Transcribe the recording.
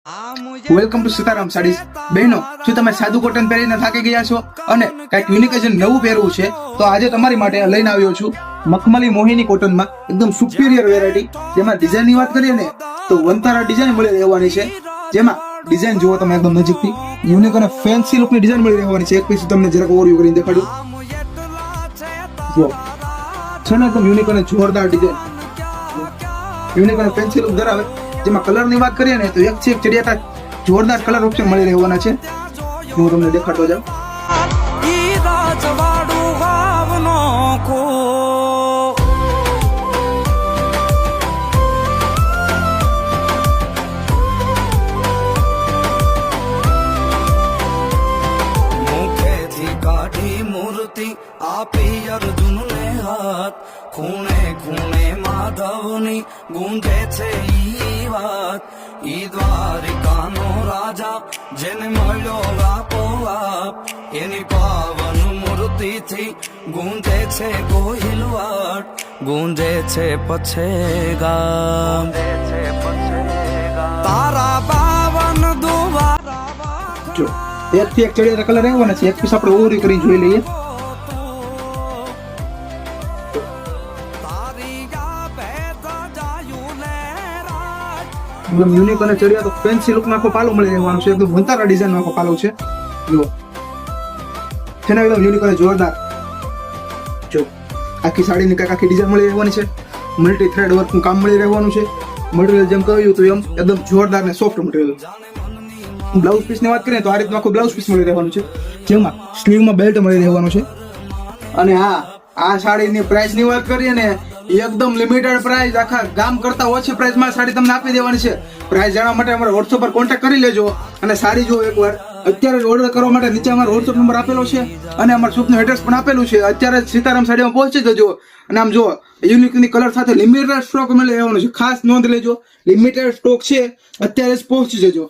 Welcome to Sitaram saris. બહેનો, શું તમે સાદું કોટન પહેરીને થાકી ગયા છો અને કંઈક યુનિકેશન નવું પહેરવું છે તો આજે તમારી માટે લઈને આવ્યો છું મખમલી મોહિની કોટનમાં એકદમ સુપીરિયર વેરાયટી. જેમાં ડિઝાઇનની વાત કરીએ ને તો વંતારા ડિઝાઇન મળી રહેવાની છે. જેમાં ડિઝાઇન જુઓ તમે એકદમ નજીકથી યુનિક અને ફેન્સી લુકની ડિઝાઇન મળી રહેવાની છે. એક પીસ તમને જરાક ઓવરવ્યુ કરીને દેખાડું. જુઓ છે ને એકદમ યુનિક અને જોરદાર ડિઝાઇન, યુનિક અને ફેન્સી લુક ધરાવે. જેમાં કલરની વાત કરીએ ને તો એક થી એક ચડિયાતા જોરદાર કલર ઓપ્શન મળી રહેવાના છે. હું તમને દેખાડતો જાઉં. મુખેથી કાઢી મૂર્તિ આપી અર્જુનને હાથ, ખૂણે ખૂણે માધવની ગુંજે છે ઈ વાત. ઈ દ્વારિકાનો રાજા જેને મળ્યો આપોઆપ, એની પાવન મૂર્તિથી ગુંજે છે ગોહિલવાડ, ગુંજે છે પછે ગામ. તારા પાવન દુવારા જો એક થી એક ચડિયાતા કલર રહેવાના છે. એક પીસ આપણે ઓવરવ્યુ કરીને જોઈ લઈએ. એકદમ યુનિક અને ચડિયાતો ફેન્સી લુકમાં આખો પાલો મળી રહેવાનો છે. એકદમ વંતારા ડિઝાઇનનો આખો પાલો છે. જુઓ છે ને એકદમ યુનિક અને જોરદાર. જો આખી સાડીની કાંઈક આખી ડિઝાઇન મળી રહેવાની છે. મલ્ટી થ્રેડ વર્કનું કામ મળી રહેવાનું છે. મટીરિયલ જેમ કહ્યું તો એમ એકદમ જોરદાર ને સોફ્ટ મટીરિયલ. બ્લાઉઝ પીસની વાત કરીએ તો આ રીતનું આખું બ્લાઉઝ પીસ મળી રહેવાનું છે. જેમાં સ્લીવમાં બેલ્ટ મળી રહેવાનું છે. અને હા, આ સાડીની પ્રાઇસની વાત કરીએ ને એકદમ લિમિટેડ પ્રાઇસ, આખા ગામ કરતા ઓછી પ્રાઇસમાં સાડી તમને આપી દેવાની છે. પ્રાઇસ જાણવા માટે અમારા વોટ્સઅપ પર કોન્ટેક્ટ કરી લેજો અને સાડી જો એકવાર. અત્યારે જ ઓર્ડર કરવા માટે નીચે અમારો વોટ્સઅપ નંબર આપેલો છે અને અમારા શોપનું એડ્રેસ પણ આપેલું છે. અત્યારે જ સીતારામ સાડીમાં પહોંચી જજો. અને આમ જો યુનિકની કલર સાથે લિમિટેડ સ્ટોક મળી રહેવાનો છે. ખાસ નોંધ લેજો, લિમિટેડ સ્ટોક છે, અત્યારે જ પહોંચી જજો.